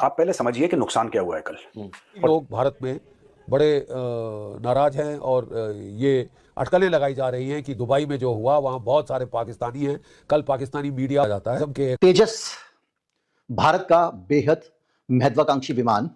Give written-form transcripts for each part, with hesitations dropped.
आप पहले समझिए कि नुकसान क्या हुआ है कल। लोग भारत में बड़े नाराज हैं और ये अटकलें लगाई जा रही हैं कि दुबई में जो हुआ वहाँ बहुत सारे पाकिस्तानी हैं। कल पाकिस्तानी मीडिया जाता है कि तेजस भारत का बेहद महत्वाकांक्षी विमान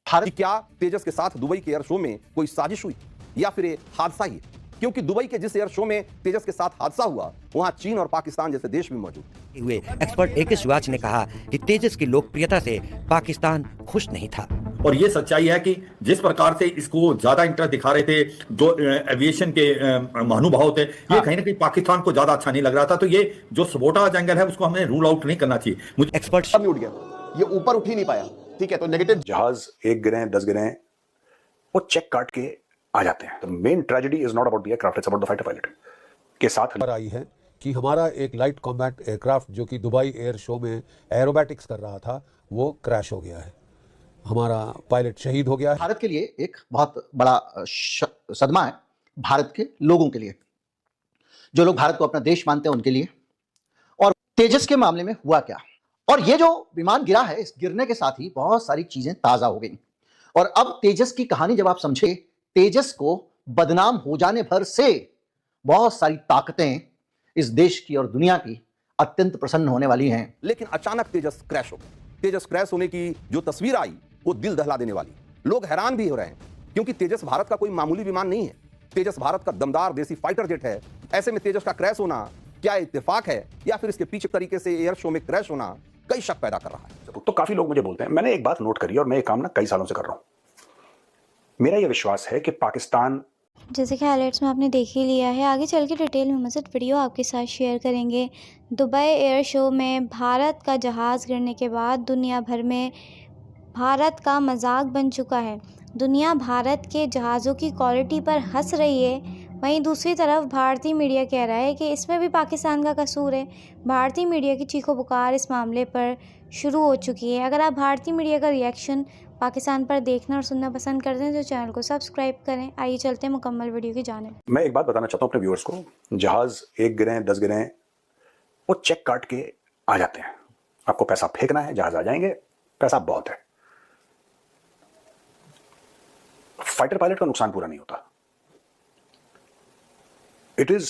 कि क्या तेजस के साथ दुबई के एयर शो में कोई साजिश हुई या फिर ये हादसा ही है? क्योंकि दुबई के जिस एयर शो में तेजस के साथ हादसा हुआ वहां चीन और पाकिस्तान जैसे देश भी मौजूद थे। हुए एक्सपर्ट एके सुराज ने कहा कि तेजस की लोकप्रियता से पाकिस्तान खुश नहीं था। और ये सच्चाई है कि जिस प्रकार से इसको ज्यादा इंटरेस्ट दिखा रहे थे जो एविएशन के महानुभाव थे, ये कहीं ना कहीं पाकिस्तान को ज्यादा अच्छा नहीं लग रहा था। तो ये जो सबोटाज एंगल है उसको हमें रूल आउट नहीं करना चाहिए। मुझे एक्सपर्ट सब उठ गया, ये ऊपर उठ ही नहीं पाया। ठीक है, तो नेगेटिव जहाज 1 गिरे 10 गिरे वो चेक काट के आ जाते हैं। तो main tragedy is not about the aircraft, it's about the fighter pilot के साथ आई है कि हमारा एक लाइट कॉम्बैट एयरक्राफ्ट जो कि दुबई एयर शो में एरोबैटिक्स कर रहा था वो क्रैश हो गया है। हमारा पायलट शहीद हो गया है। भारत के लिए एक बहुत बड़ा सदमा है, भारत के लोगों के लिए, जो लोग भारत को अपना देश मानते हैं उनके लिए। और तेजस के मामले में हुआ क्या, और ये जो विमान गिरा है, इस गिरने के साथ ही बहुत सारी चीजें ताजा हो गई। और अब तेजस की कहानी जब आप समझे, तेजस को बदनाम हो जाने भर से बहुत सारी ताकतें इस देश की और दुनिया की अत्यंत प्रसन्न होने वाली हैं। लेकिन अचानक तेजस क्रैश हो गया। तेजस क्रैश होने की जो तस्वीर आई वो दिल दहला देने वाली। लोग हैरान भी हो रहे हैं क्योंकि तेजस भारत का कोई मामूली विमान नहीं है। तेजस भारत का दमदार देसी फाइटर जेट है। ऐसे में तेजस का क्रैश होना क्या इत्तेफाक है या फिर इसके पीछे तरीके से एयर शो में क्रैश होना कई शक पैदा कर रहा है। तो काफी लोग मुझे बोलते हैं, मैंने एक बात नोट करी और मैं ये काम ना कई सालों से कर रहा हूं। मेरा यह विश्वास है कि पाकिस्तान, जैसे कि हाइलाइट्स में आपने देख ही लिया है, आगे चल के डिटेल में मज़ीद वीडियो आपके साथ शेयर करेंगे। दुबई एयर शो में भारत का जहाज़ गिरने के बाद दुनिया भर में भारत का मजाक बन चुका है। दुनिया भारत के जहाज़ों की क्वालिटी पर हंस रही है। वहीं दूसरी तरफ भारतीय मीडिया कह रहा है कि इसमें भी पाकिस्तान का कसूर है। भारतीय मीडिया की चीखो पुकार इस मामले पर शुरू हो चुकी है। अगर आप भारतीय मीडिया का रिएक्शन पाकिस्तान पर देखना और सुनना पसंद करते हैं तो चैनल को सब्सक्राइब करें। आइए चलते हैं मुकम्मल वीडियो की जानिब। मैं एक बात बताना चाहता हूं अपने व्यूअर्स को, जहाज 1 गिरे 10 गिरे वो चेक काट के आ जाते हैं। आपको पैसा फेंकना है, जहाज आ जाएंगे, पैसा बहुत है। फाइटर पायलट का नुकसान पूरा नहीं होता। It is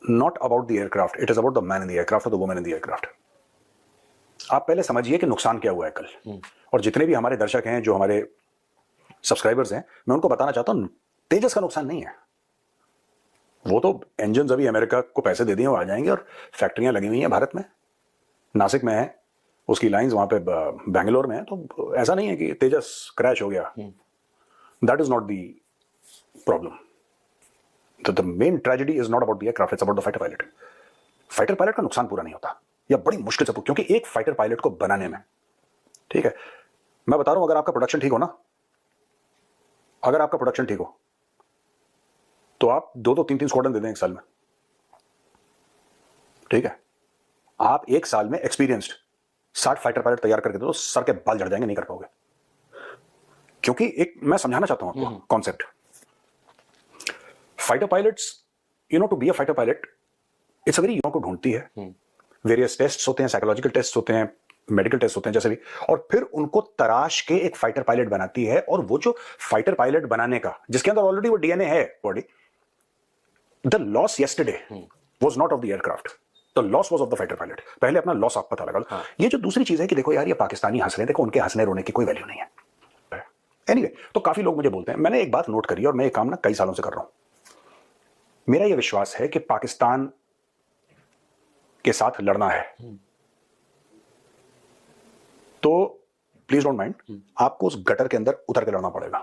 not about the aircraft, it is about the man in the aircraft और the woman in the aircraft. आप पहले समझिए कि नुकसान क्या हुआ है कल। और जितने भी हमारे दर्शक हैं, जो हमारे सब्सक्राइबर्स हैं, मैं उनको बताना चाहता हूं तेजस का नुकसान नहीं है। वो तो इंजन अभी अमेरिका को पैसे दे दिए, वो आ जाएंगे और फैक्ट्रियां लगी हुई हैं भारत में, नासिक में है, उसकी लाइंस वहां पे बेंगलोर में है। तो ऐसा नहीं है कि तेजस क्रैश हो गया। That is not the problem. The main tragedy is not about the aircraft, it's about the fighter pilot. Fighter pilot का नुकसान पूरा नहीं होता, या बड़ी मुश्किल से, क्योंकि एक फाइटर पायलट को बनाने में, ठीक है, मैं बता रहा हूं, अगर आपका प्रोडक्शन ठीक हो ना, अगर आपका प्रोडक्शन ठीक हो तो आप 2-2, 3-3 स्क्वाड्रन दे दें एक साल में। ठीक है, आप एक साल में एक्सपीरियंस्ड 60 फाइटर पायलट तैयार करके दो तो सर के बाल झड़ जाएंगे, नहीं कर पाओगे। क्योंकि एक मैं समझाना चाहता हूं आपको concept. Fighter pilots, you know, to be a fighter pilot it's a very, को ढूंढती है। वेरियस टेस्ट होते हैं, साइकोलॉजिकल टेस्ट होते हैं, मेडिकल टेस्ट होते हैं जैसे भी, और फिर उनको तराश के एक फाइटर पायलट बनाती है। और वो जो फाइटर पायलट बनाने का, जिसके अंदर ऑलरेडी वो डीएनए है body, the loss yesterday was not of the aircraft, the loss was of the fighter pilot. पहले अपना लॉस आप पता लगा। ये जो दूसरी चीज है कि देखो यार, ये पाकिस्तानी हंस रहे हैं, देखो उनके हंसने रोने की कोई वैल्यू नहीं है। एनीवे, तो काफी लोग मुझे बोलते हैं, मैंने एक बात नोट करी और मैं ये काम ना कई सालों से कर रहा हूं। मेरा यह विश्वास है कि पाकिस्तान के साथ लड़ना है तो प्लीज डोंट माइंड, आपको उस गटर के अंदर उतर के लड़ना पड़ेगा।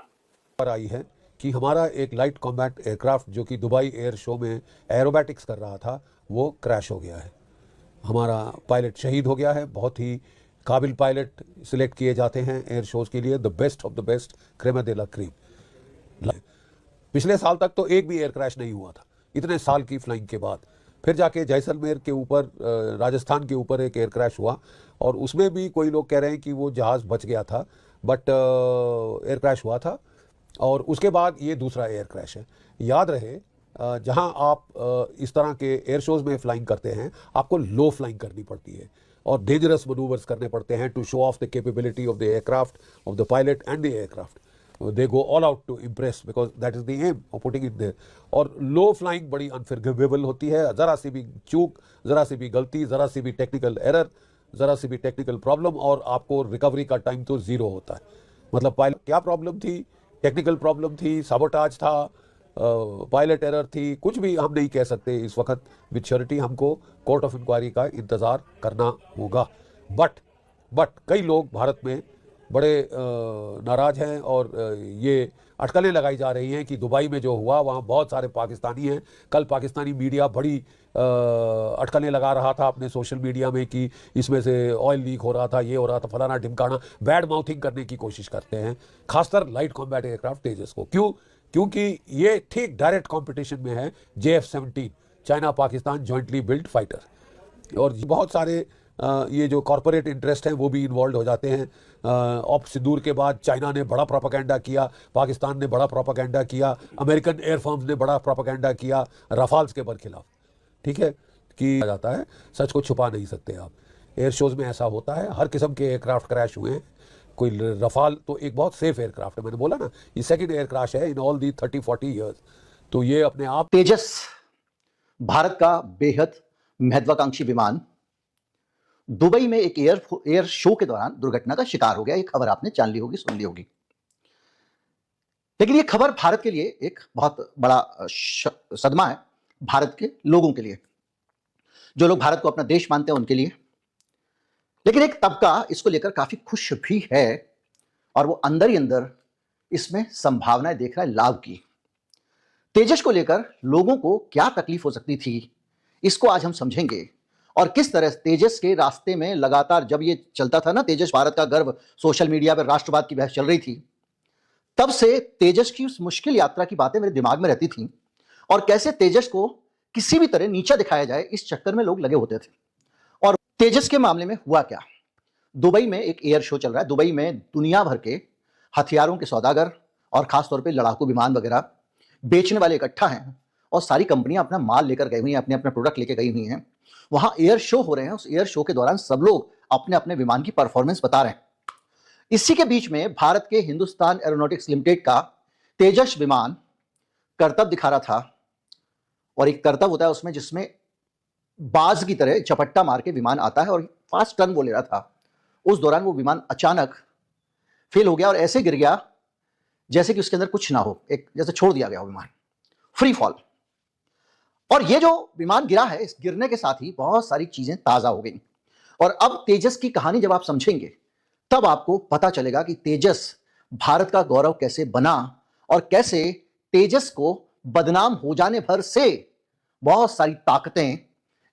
पर आई है कि हमारा एक लाइट कॉम्बैट एयरक्राफ्ट जो कि दुबई एयर शो में एरोबैटिक्स कर रहा था वो क्रैश हो गया है। हमारा पायलट शहीद हो गया है। बहुत ही काबिल पायलट सिलेक्ट किए जाते हैं एयर शोज के लिए, the best of the best, creme de la creme. पिछले साल तक तो एक भी एयर क्रैश नहीं हुआ था, इतने साल की फ्लाइंग के बाद। फिर जाके जैसलमेर के ऊपर, राजस्थान के ऊपर एक एयर क्रैश हुआ और उसमें भी कोई लोग कह रहे हैं कि वो जहाज़ बच गया था, बट एयर क्रैश हुआ था। और उसके बाद ये दूसरा एयर क्रैश है। याद रहे, जहां आप इस तरह के एयर शोज़ में फ्लाइंग करते हैं, आपको लो फ्लाइंग करनी पड़ती है। और डेंजरस मनूवर्स करने पड़ते हैं to show off the capability of the aircraft, of the pilot and the aircraft. They go all out to impress because that is the aim of putting it there. और low flying बड़ी unforgivable होती है. ज़रा सी भी चूक, ज़रा सी भी गलती, ज़रा सी भी टेक्निकल एरर, ज़रा सी भी टेक्निकल प्रॉब्लम और आपको रिकवरी का टाइम तो ज़ीरो होता है. मतलब पायलट क्या प्रॉब्लम थी, टेक्निकल प्रॉब्लम थी, साबोटाज था, पायलट एरर थी, कुछ भी हम नहीं कह सकते इस वक्त. विद श्योरिटी हमको कोर्ट ऑफ इंक्वायरी का इंतज़ार करना होगा. बट कई लोग भारत में बड़े नाराज़ हैं और ये अटकलें लगाई जा रही हैं कि दुबई में जो हुआ वहाँ बहुत सारे पाकिस्तानी हैं. कल पाकिस्तानी मीडिया बड़ी अटकलें लगा रहा था अपने सोशल मीडिया में कि इसमें से ऑयल लीक हो रहा था, ये हो रहा था, फलाना ढिमकाना, बैड माउथिंग करने की कोशिश करते हैं खासकर लाइट कॉम्बैट एयरक्राफ्ट तेजस को. क्योंकि ये ठीक डायरेक्ट कंपटीशन में है JF-17 China Pakistan jointly build fighter. और बहुत सारे ये जो कॉरपोरेट इंटरेस्ट हैं वो भी इन्वॉल्व हो जाते हैं. ऑप सिंदूर के बाद चाइना ने बड़ा प्रोपेगेंडा किया, पाकिस्तान ने बड़ा प्रोपेगेंडा किया, अमेरिकन एयरफॉर्म्स ने बड़ा प्रोपेगेंडा किया राफाल्स के खिलाफ. ठीक है कि जाता है, सच को छुपा नहीं सकते आप. एयर शोज़ में ऐसा होता है, हर किस्म के एयरक्राफ्ट क्रैश हुए हैं. कोई रफाल तो एक बहुत सेफ एयरक्राफ्ट है, मैंने बोला ना, ये सेकंड एयर क्रैश है इन ऑल दी 30-40 ईयर्स. तो ये अपने आप तेजस भारत का बेहद महत्वाकांक्षी विमान दुबई में एक एयर शो के दौरान दुर्घटना का शिकार हो गया. ये खबर आपने जान ली होगी, सुन ली होगी. लेकिन ये खबर भारत के लिए एक बहुत बड़ा सदमा है, भारत के लोगों के लिए, जो लोग भारत को अपना देश मानते हैं उनके लिए. लेकिन एक तबका इसको लेकर काफी खुश भी है और वो अंदर ही अंदर इसमें संभावनाएं देख रहा है लाभ की. तेजस को लेकर लोगों को क्या तकलीफ हो सकती थी, इसको आज हम समझेंगे. और किस तरह तेजस के रास्ते में लगातार जब ये चलता था ना, तेजस भारत का गर्व, सोशल मीडिया पर राष्ट्रवाद की बहस चल रही थी, तब से तेजस की उस मुश्किल यात्रा की बातें मेरे दिमाग में रहती थी और कैसे तेजस को किसी भी तरह नीचा दिखाया जाए इस चक्कर में लोग लगे होते थे. और तेजस के मामले में हुआ क्या, दुबई में एक एयर शो चल रहा है. दुबई में दुनिया भर के हथियारों के सौदागर और खासतौर पर लड़ाकू विमान वगैरह बेचने वाले इकट्ठा हैं और सारी कंपनियां अपना माल लेकर गई हुई हैं, अपने अपने प्रोडक्ट लेकर गई हुई हैं. वहां एयर शो हो रहे हैं, उस एयर शो के दौरान सब लोग अपने अपने विमान की परफॉर्मेंस बता रहे हैं. इसी के बीच में भारत के हिंदुस्तान एरोनॉटिक्स लिमिटेड का तेजस विमान करतब दिखा रहा था. और एक करतब होता है उसमें जिसमें बाज की तरह झपट्टा मार के विमान आता है और फास्ट टर्न वो ले रहा था. उस दौरान वो विमान अचानक फेल हो गया और ऐसे गिर गया जैसे कि उसके अंदर कुछ ना हो, एक जैसे छोड़ दिया गया हो विमान, फ्री फॉल. और ये जो विमान गिरा है, इस गिरने के साथ ही बहुत सारी चीजें ताजा हो गई. और अब तेजस की कहानी जब आप समझेंगे तब आपको पता चलेगा कि तेजस भारत का गौरव कैसे बना और कैसे तेजस को बदनाम हो जाने भर से बहुत सारी ताकतें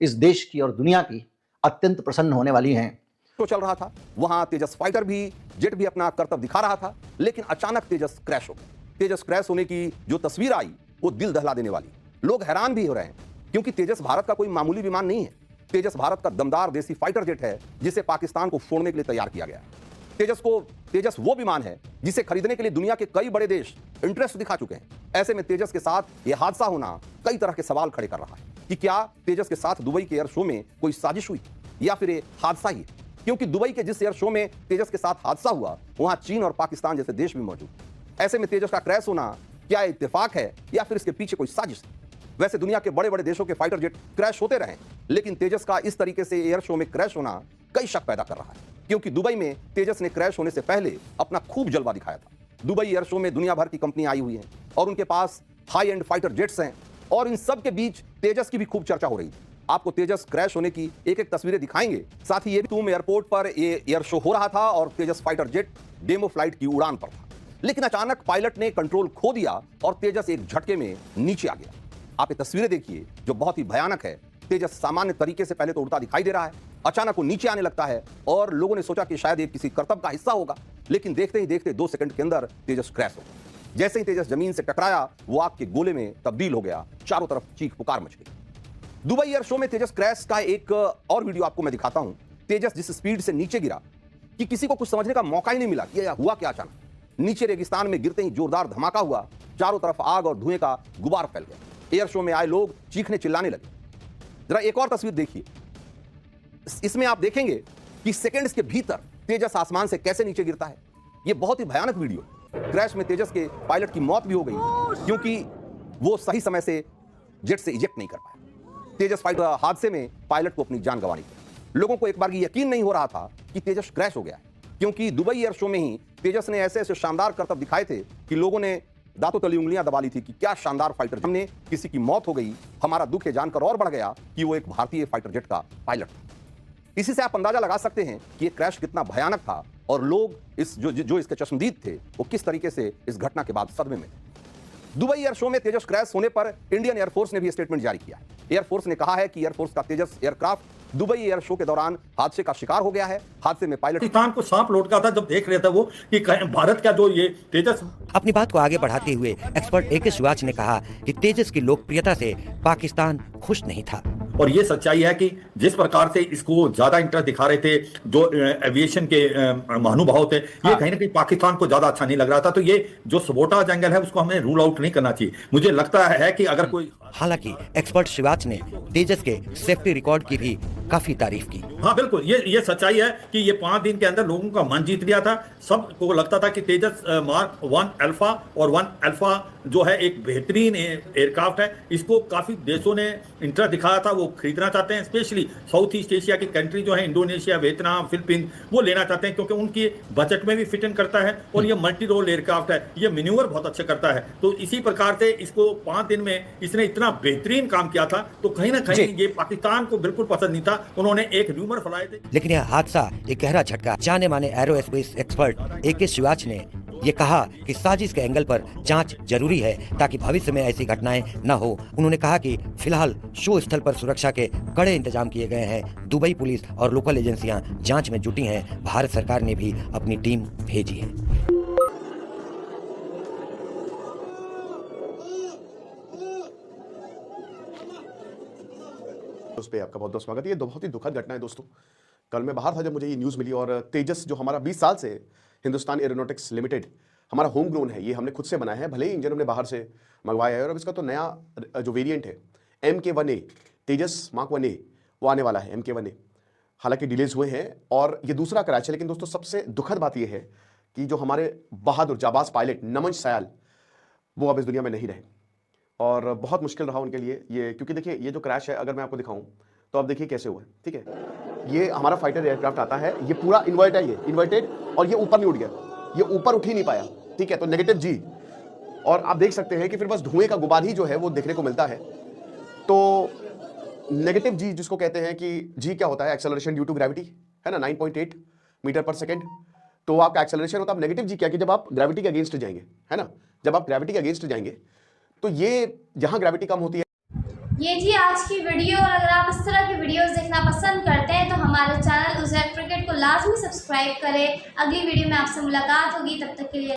इस देश की और दुनिया की अत्यंत प्रसन्न होने वाली हैं. तो चल रहा था, वहां तेजस फाइटर भी, जेट भी अपना करतब दिखा रहा था, लेकिन अचानक तेजस क्रैश हो गया. तेजस क्रैश होने की जो तस्वीर आई वो दिल दहला देने वाली. लोग हैरान भी हो रहे हैं क्योंकि तेजस भारत का कोई मामूली विमान नहीं है. तेजस भारत का दमदार देसी फाइटर जेट है जिसे पाकिस्तान को फोड़ने के लिए तैयार किया गया. तेजस वो विमान है जिसे खरीदने के लिए दुनिया के कई बड़े देश इंटरेस्ट दिखा चुके हैं. ऐसे में तेजस के साथ यह हादसा होना कई तरह के सवाल खड़े कर रहा है कि क्या तेजस के साथ दुबई के एयर शो में कोई साजिश हुई या फिर ये हादसा ही. क्योंकि दुबई के जिस एयर शो में तेजस के साथ हादसा हुआ वहां चीन और पाकिस्तान जैसे देश भी मौजूद. ऐसे में तेजस का क्रैश होना क्या इत्तेफाक है या फिर इसके पीछे कोई साजिश है. वैसे दुनिया के बड़े बड़े देशों के फाइटर जेट क्रैश होते रहे, लेकिन तेजस का इस तरीके से एयर शो में क्रैश होना कई शक पैदा कर रहा है. क्योंकि दुबई में तेजस ने क्रैश होने से पहले अपना खूब जलवा दिखाया था. दुबई एयर शो में दुनिया भर की कंपनियां आई हुई हैं और उनके पास हाई एंड फाइटर जेट्स हैं और इन सब के बीच तेजस की भी खूब चर्चा हो रही है. आपको तेजस क्रैश होने की एक एक तस्वीरें दिखाएंगे. साथ ही ये भी तुम एयरपोर्ट पर ये एयर शो हो रहा था और तेजस फाइटर जेट डेमो फ्लाइट की उड़ान पर था. लेकिन अचानक पायलट ने कंट्रोल खो दिया और तेजस एक झटके में नीचे आ गया. आप ये तस्वीरें देखिए जो बहुत ही भयानक है. तेजस सामान्य तरीके से पहले तो उड़ता दिखाई दे रहा है, अचानक वो नीचे आने लगता है और लोगों ने सोचा कि शायद ये किसी करतब का हिस्सा होगा. लेकिन देखते ही देखते 2 सेकंड के अंदर तेजस क्रैश हो गया. जैसे ही तेजस जमीन से टकराया वो आग के गोले में तब्दील हो गया. चारों तरफ चीख पुकार मच गई. दुबई एयर शो में तेजस क्रैश का एक और वीडियो आपको मैं दिखाता हूं. तेजस जिस स्पीड से नीचे गिरा कि किसी को कुछ समझने का मौका ही नहीं मिला कि यह हुआ क्या. अचानक नीचे रेगिस्तान में गिरते ही जोरदार धमाका हुआ. चारों तरफ आग और धुएं का गुबार फैल गया. एयर शो में आए लोग चीखने चिल्लाने लगे. जरा एक और तस्वीर देखिए. इसमें आप देखेंगे कि सेकंड्स के भीतर तेजस आसमान से कैसे नीचे गिरता है। यह बहुत ही भयानक वीडियो। क्रैश में तेजस के पायलट की मौत भी हो गई क्योंकि वो सही समय से जेट से इजेक्ट नहीं कर पाया। तेजस फाइटर हादसे में पायलट को अपनी जान गंवानी पड़ी। लोगों को एक बार यकीन नहीं हो रहा था कि तेजस क्रैश हो गया है, क्योंकि दुबई एयर शो में ही तेजस ने ऐसे ऐसे शानदार करतब दिखाए थे कि लोगों ने दांतों तली उंगलियां दबा ली थी कि क्या शानदार फाइटर। हमने किसी की मौत हो गई, हमारा दुख ये जानकर और बढ़ गया कि वो एक भारतीय फाइटर जेट का पायलट था। इसी से आप अंदाजा लगा सकते हैं कि ये क्रैश कितना भयानक था और लोग इस जो इसके चश्मदीद थे वो किस तरीके से इस घटना के बाद सदमे में थे। दुबई एयर शो में तेजस क्रैश होने पर इंडियन एयरफोर्स ने भी स्टेटमेंट जारी किया। एयरफोर्स ने कहा है कि एयरफोर्स का तेजस एयरक्राफ्ट दुबई एयर शो के दौरान हादसे का शिकार हो गया है। हादसे में पायलट पाकिस्तान को सांप लौटका था जब देख रहे थे वो कि भारत का जो ये तेजस। अपनी बात को आगे बढ़ाते हुए एक्सपर्ट AK शिवाच ने कहा कि तेजस की लोकप्रियता से पाकिस्तान खुश नहीं था। और ये सच्चाई है कि जिस प्रकार से इसको ज्यादा इंटरेस्ट दिखा रहे थे जो एविएशन के महानुभाव थे, ये कहीं ना कहीं पाकिस्तान को ज्यादा अच्छा नहीं लग रहा था। तो ये जो सबोटाज एंगल है उसको हमें रूल आउट नहीं करना चाहिए। मुझे लगता है कि अगर कोई, हालांकि एक्सपर्ट शिवाच ने तेजस के सेफ्टी रिकॉर्ड की भी काफी तारीफ की। हाँ बिल्कुल, ये सच्चाई है कि ये 5 दिन के अंदर लोगों का मन जीत लिया था। सबको लगता था कि तेजस मार्क 1 अल्फा और 1 अल्फा जो है एक बेहतरीन एयरक्राफ्ट है। इसको काफी देशों ने इंटरेस्ट दिखाया था, वो खरीदना चाहते हैं। स्पेशली साउथ ईस्ट एशिया की कंट्री जो है, इंडोनेशिया, वियतनाम, फिलीपींस, वो लेना चाहते हैं क्योंकि उनकी बजट में भी फिट इन करता है और ये मल्टी रोल एयरक्राफ्ट है। ये मैन्यूवर बहुत अच्छे करता है। तो इसी प्रकार से इसको 5 दिन में इसने इतना बेहतरीन काम किया था। तो कहीं ना कहीं ये पाकिस्तान को बिल्कुल पसंद नहीं था। उन्होंने एक र्यूमर फैलाए थे। लेकिन यह हादसा एक गहरा झटका। जाने माने एरोस्पेस एक्सपर्ट AK शिवाच ने ये कहा कि साजिश के एंगल पर जांच जरूरी है ताकि भविष्य में ऐसी घटनाएं न हो। उन्होंने कहा कि फिलहाल शो स्थल पर सुरक्षा के कड़े इंतजाम किए गए हैं। दुबई पुलिस और लोकल एजेंसियां जांच में जुटी हैं। भारत सरकार ने भी अपनी टीम भेजी है। उस पे आपका बहुत बहुत स्वागत है। ये बहुत ही दुखद घटना है दोस्तों। कल मैं बाहर था जब मुझे ये न्यूज़ मिली और तेजस जो हमारा 20 साल से हिंदुस्तान एरोनॉटिक्स लिमिटेड हमारा होम ग्रोन है, ये हमने खुद से बनाया है। भले ही इंजन हमने बाहर से मंगवाया है और अब इसका तो नया जो वेरिएंट है MK1A तेजस मार्क 1A वो आने वाला है MK1A। हालांकि डिलेज हुए हैं और ये दूसरा क्रैश है, लेकिन दोस्तों सबसे दुखद बात ये है कि जो हमारे बहादुर जाबाज पायलट नमन सयाल वो अब इस दुनिया में नहीं रहे और बहुत मुश्किल रहा उनके लिए ये। क्योंकि देखिए ये जो क्रैश है अगर मैं आपको दिखाऊं तो आप देखिए कैसे हुआ है। ठीक है, ये हमारा फाइटर एयरक्राफ्ट आता है, ये पूरा इन्वर्ट है, ये इन्वर्टेड और ये ऊपर नहीं उठ गया, ये ऊपर उठ ही नहीं पाया। ठीक है, तो नेगेटिव G और आप देख सकते हैं कि फिर बस धुएं का गुबार ही जो है वो देखने को मिलता है। तो नेगेटिव G जिसको कहते हैं कि G क्या होता है, एक्सेलरेशन ड्यू टू ग्रेविटी है ना, 9.8 मीटर पर सेकेंड। तो आपका एक्सेलरेशन होता है। नेगेटिव G क्या कि जब आप ग्रेविटी के अगेंस्ट जाएंगे, है ना, जब आप ग्रेविटी के अगेंस्ट जाएंगे तो ये जहां ग्रेविटी कम होती है। ये जी आज की वीडियो। और अगर आप इस तरह की वीडियोस देखना पसंद करते हैं तो हमारे चैनल उज़ैक क्रिकेट को लाजमी सब्सक्राइब करें। अगली वीडियो में आपसे मुलाकात होगी, तब तक के लिए